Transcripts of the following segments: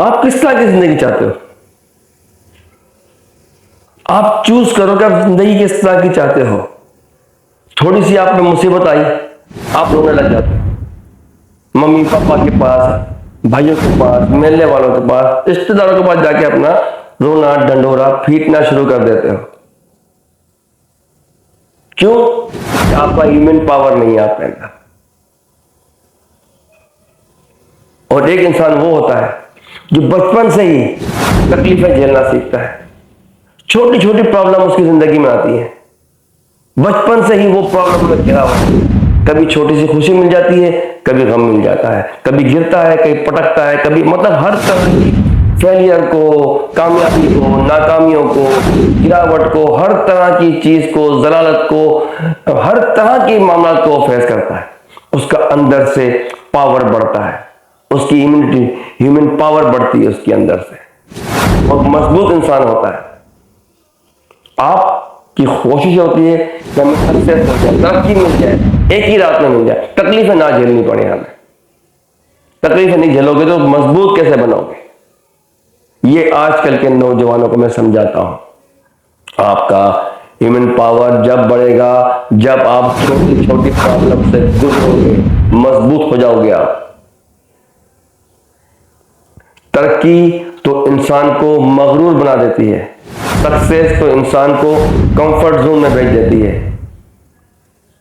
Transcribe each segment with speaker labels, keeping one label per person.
Speaker 1: आप किस तरह की जिंदगी चाहते हो? आप चूज करो कि आप जिंदगी किस तरह की चाहते हो। थोड़ी सी आप में मुसीबत आई, आप रोने लग जाते हो। मम्मी पापा के पास, भाइयों के पास, मिलने वालों के पास, रिश्तेदारों के पास जाके अपना रोना डंडोरा पीटना शुरू कर देते हो। क्यों? आपका ह्यूमन पावर नहीं है आपके अंदर। और एक इंसान वो होता है जो बचपन से ही तकलीफें झेलना सीखता है। छोटी छोटी प्रॉब्लम उसकी जिंदगी में आती है, बचपन से ही वो प्रॉब्लम में घिरा हुआ है। कभी छोटी सी खुशी मिल जाती है, कभी गम मिल जाता है, कभी गिरता है, कभी पटकता है, कभी मतलब हर तरह की फेलियर को, कामयाबी को, नाकामियों को, गिरावट को, हर तरह की चीज को, जलालत को, हर तरह के मामला को फेस करता है। उसका अंदर से पावर बढ़ता है, उसकी इम्यूनिटी, ह्यूमन पावर बढ़ती है उसके अंदर से, और मजबूत इंसान होता है। आपकी कोशिश होती है कि हमें सक्सेस हो जाए, तरक्की मिल जाए, एक ही रात में मिल जाए, तकलीफें ना झेलनी पड़े हमें। तकलीफें नहीं झेलोगे तो मजबूत कैसे बनोगे? ये आजकल के नौजवानों को मैं समझाता हूं। आपका ह्यूमन पावर जब बढ़ेगा, जब आप छोटी छोटी प्रॉब्लम से गुजरोगे, मजबूत हो जाओगे आप। तरक्की तो इंसान को मगरूर बना देती है, सक्सेस तो इंसान को कंफर्ट जोन में भेज देती है।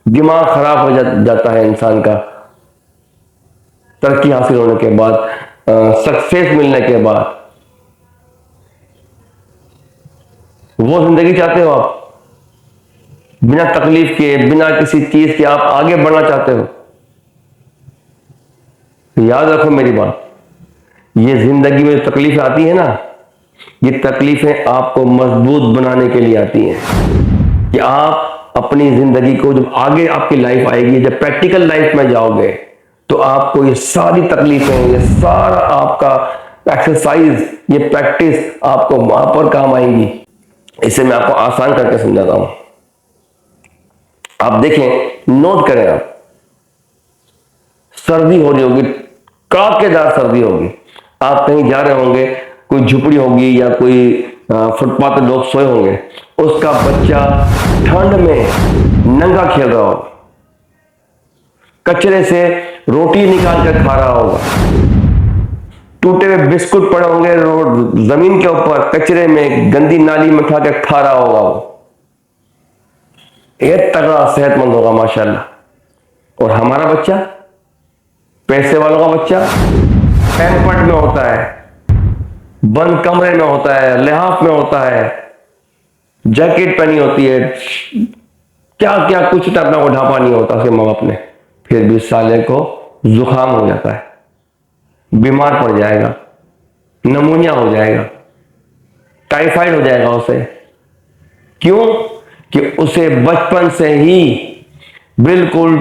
Speaker 1: दिमाग खराब हो जाता है इंसान का तरक्की हासिल होने के बाद, सक्सेस मिलने के बाद। वो जिंदगी चाहते हो आप? बिना तकलीफ के, बिना किसी चीज के आप आगे बढ़ना चाहते हो? याद रखो मेरी बात, ये जिंदगी में तकलीफें आती है ना, ये तकलीफें आपको मजबूत बनाने के लिए आती हैं। कि आप अपनी जिंदगी को, जब आगे आपकी लाइफ आएगी, जब प्रैक्टिकल लाइफ में जाओगे, तो आपको ये सारी तकलीफें, ये सारा आपका एक्सरसाइज, ये प्रैक्टिस आपको वहां पर काम आएंगी। इसे मैं आपको आसान करके समझाता हूं। आप देखें, नोट करें, आप सर्दी हो रही होगी, कड़ाकेदार सर्दी होगी, आप कहीं जा रहे होंगे, कोई झुपड़ी होगी या कोई फुटपाथ पर लोग सोए होंगे, उसका बच्चा ठंड में नंगा खेल रहा होगा, कचरे से रोटी निकाल कर खा रहा होगा, टूटे हुए बिस्कुट पड़े होंगे जमीन के ऊपर, कचरे में गंदी नाली में उठा के खा रहा होगा। वो एक तगड़ा सेहतमंद होगा माशाल्लाह। और हमारा बच्चा, पैसे वालों का बच्चा, पैम्पर्ड में होता है, बंद कमरे में होता है, लिहाफ में होता है, जैकेट पहनी होती है, क्या क्या कुछ अपना को ढापा नहीं होता उसके माँ बाप ने, फिर भी साले को जुकाम हो जाता है, बीमार पड़ जाएगा, नमूनिया हो जाएगा, टाइफाइड हो जाएगा उसे। क्यों? कि उसे बचपन से ही बिल्कुल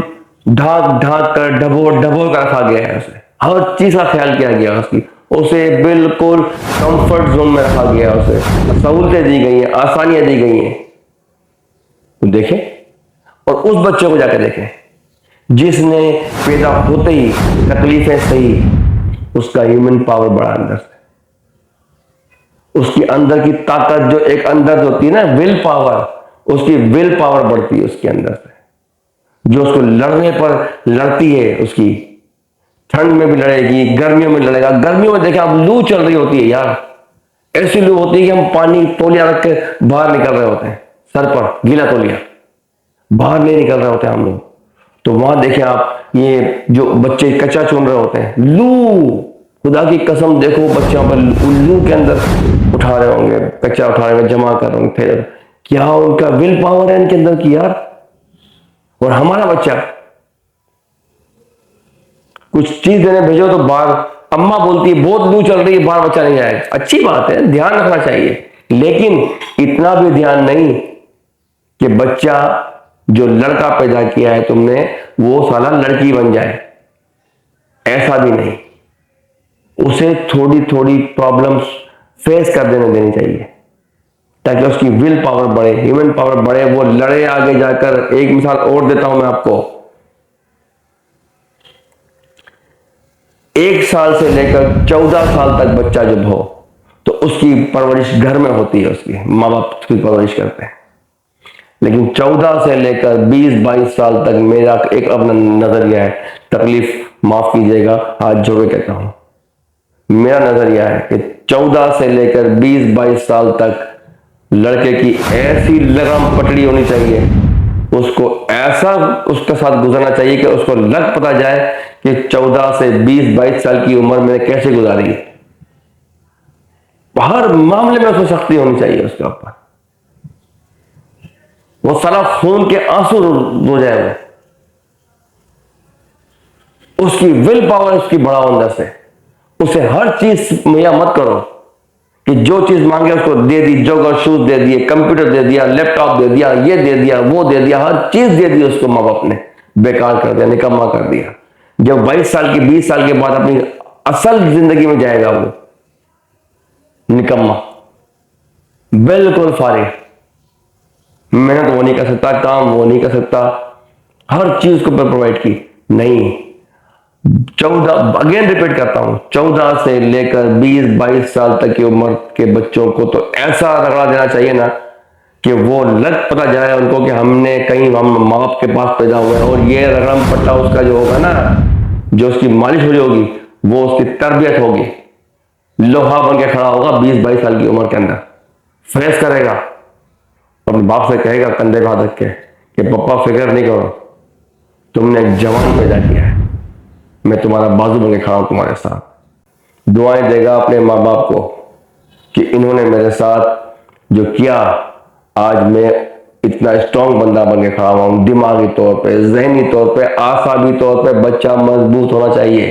Speaker 1: ढाक ढाक कर, डबो डबो कर रखा गया है। उसे हर चीज का ख्याल किया गया उसकी, उसे बिल्कुल कंफर्ट जोन में रखा गया, उसे सहूलतें दी गई हैं, आसानियां दी गई हैं। तो देखें, और उस बच्चे को जाकर देखें जिसने पैदा होते ही तकलीफें सही, उसका ह्यूमन पावर बढ़ा अंदर से, उसकी अंदर की ताकत, जो एक अंदर जो होती है ना विल पावर, उसकी विल पावर बढ़ती है उसके अंदर से, जो उसको लड़ने पर लड़ती है। उसकी ठंड में भी लड़ेगी, गर्मियों में लड़ेगा। गर्मियों में देखें आप, लू चल रही होती है यार, ऐसी लू होती है कि हम पानी तौलिया रख के बाहर निकल रहे होते हैं, सर पर गीला तौलिया, बाहर नहीं निकल रहे होते हैं हम लोग। तो वहां देखें आप, ये जो बच्चे कच्चा चुन रहे होते हैं, लू, खुदा की कसम देखो बच्चों पर लू के अंदर उठा रहे होंगे, कच्चा उठा रहे होंगे, जमा कर रहे होंगे, क्या उनका विल पावर है इनके अंदर की यार। और हमारा बच्चा कुछ चीज देने भेजो तो बाहर अम्मा बोलती है बहुत लू चल रही है, बाहर बच्चा नहीं जाएगा। अच्छी बात है, ध्यान रखना चाहिए, लेकिन इतना भी ध्यान नहीं कि बच्चा जो लड़का पैदा किया है तुमने, वो साला लड़की बन जाए, ऐसा भी नहीं। उसे थोड़ी थोड़ी प्रॉब्लम्स फेस कर देनी चाहिए, ताकि उसकी विल पावर बढ़े, ह्यूमन पावर बढ़े, वो लड़े आगे जाकर। एक मिसाल और देता हूं मैं आपको, 1 साल से लेकर 14 साल तक बच्चा जब हो तो उसकी परवरिश घर में होती है, उसकी माँ बाप उसकी परवरिश करते हैं। लेकिन 14 से लेकर 20-22 साल तक मेरा एक अपना नजरिया है, तकलीफ माफ कीजिएगा, हाथ जोड़ के कहता हूं, मेरा नजरिया है कि 14 से लेकर 20-22 साल तक लड़के की ऐसी लगाम पटड़ी होनी चाहिए, उसको ऐसा उसके साथ गुजरना चाहिए कि उसको लग पता जाए कि 14 से 20-22 साल की उम्र मैंने कैसे गुजारी। हर मामले में उसको शक्ति होनी चाहिए उसके ऊपर, वो सारा खून के आंसू रो जाए, उसकी विल पावर उसकी बढ़ाओ अंदर से। उसे हर चीज मुहैया मत करो कि जो चीज मांगे उसको दे दी, जोगर शूज दे दिए, कंप्यूटर दे दिया, लैपटॉप दे दिया, ये दे दिया, वो दे दिया, हर चीज दे दी उसको, माँ बाप ने बेकार कर दिया, निकम्मा कर दिया। जब 22 साल की 20 साल के बाद अपनी असल जिंदगी में जाएगा वो निकम्मा, बिल्कुल फारिग, मेहनत वो नहीं कर सकता, काम वो नहीं कर सकता, हर चीज को प्रोवाइड की नहीं। 14 अगेन रिपीट करता हूं, 14 से लेकर 20-22 साल तक की उम्र के बच्चों को तो ऐसा रगड़ा देना चाहिए ना कि वो लग पता जाए उनको कि हमने कहीं हम माँ बाप के पास पैदा हुए हैं। और ये रगड़म पट्टा उसका जो होगा ना, जो उसकी मालिश हो होगी, वो उसकी तरबियत होगी, लोहा बन के खड़ा होगा 20-22 साल की उम्र के अंदर, फेस करेगा, अपने बाप से कहेगा कंधे पे हाथ रख के कि पप्पा फिक्र नहीं करो, तुमने एक जवान पैदा किया है, मैं तुम्हारा बाजू बन के खड़ा हूं तुम्हारे साथ। दुआएं देगा अपने माँ बाप को कि इन्होंने मेरे साथ जो किया, आज मैं इतना स्ट्रांग बंदा बन के खड़ा हुआ हूं, दिमागी तौर पे, जहनी तौर पे, आसाबी तौर पे बच्चा मजबूत होना चाहिए।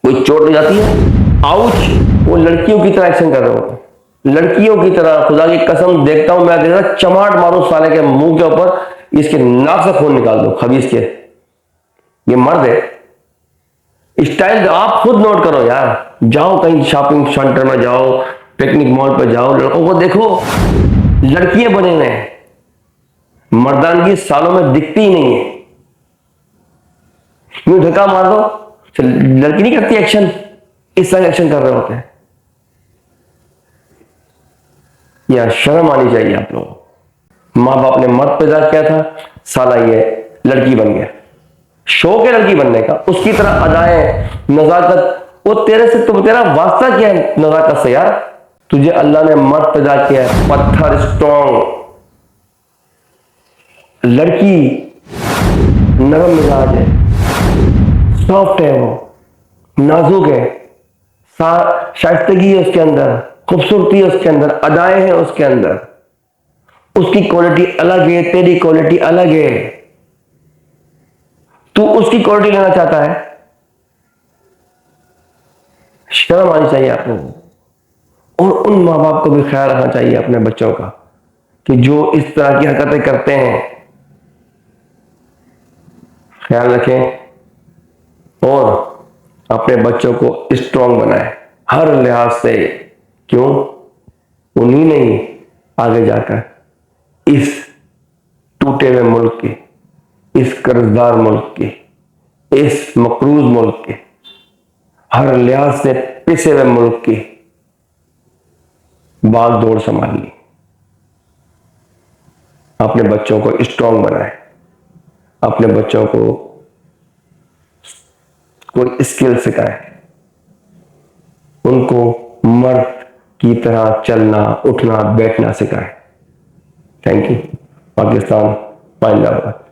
Speaker 1: कोई चोट लग जाती है, आउच, वो लड़कियों की तरह एक्शन कर रहे हो, लड़कियों की तरह, खुदा की कसम देखता हूं मैं, देखा चमाट मारो साले के मुंह के ऊपर, इसके नाक से खून निकाल दो खबीस के। ये मर्द है, स्टाइल आप खुद नोट करो यार, जाओ कहीं शॉपिंग सेंटर में जाओ, पिकनिक मॉल पर जाओ, लड़कों को देखो, लड़कियां बने हुए हैं, मर्दानगी सालों में दिखती ही नहीं है। यूं धक्का मार दो, लड़की नहीं करती एक्शन, इस तरह एक्शन कर रहे होते हैं। यार शर्म आनी चाहिए आप लोगों। माँ बाप ने मर्द पैदा किया था, साला ये लड़की बन गया, शौक है लड़की बनने का, उसकी तरह अदाएं, नजाकत, वो तेरे से, तुम तेरा वास्ता क्या है नजाकत से यार? तुझे अल्लाह ने मर्द पैदा किया है, पत्थर स्ट्रॉन्ग, लड़की नरम मिजाज है, सॉफ्ट है, वो नाजुक है, शाइस्तगी है उसके अंदर, खूबसूरती है उसके अंदर, अदाएं हैं उसके अंदर, उसकी क्वालिटी अलग है, तेरी क्वालिटी अलग है। तू उसकी क्वालिटी लेना चाहता है, शर्म आनी चाहिए आप लोगों को। और उन माँ बाप को भी ख्याल रखना चाहिए अपने बच्चों का कि जो इस तरह की हरकतें करते हैं, ख्याल रखें और अपने बच्चों को स्ट्रांग बनाएं हर लिहाज से। क्यों? उन्हीं नहीं आगे जाकर इस टूटे हुए मुल्क के, इस कर्जदार मुल्क के, इस मकरूज मुल्क के, हर लिहाज से पिसे हुए मुल्क की भाग दौड़ संभालनी। अपने बच्चों को स्ट्रांग बनाए, अपने बच्चों को कोई स्किल सिखाए, उनको मर्द की तरह चलना, उठना, बैठना सिखाए। Thank you. पाकिस्तान जिंदाबाद।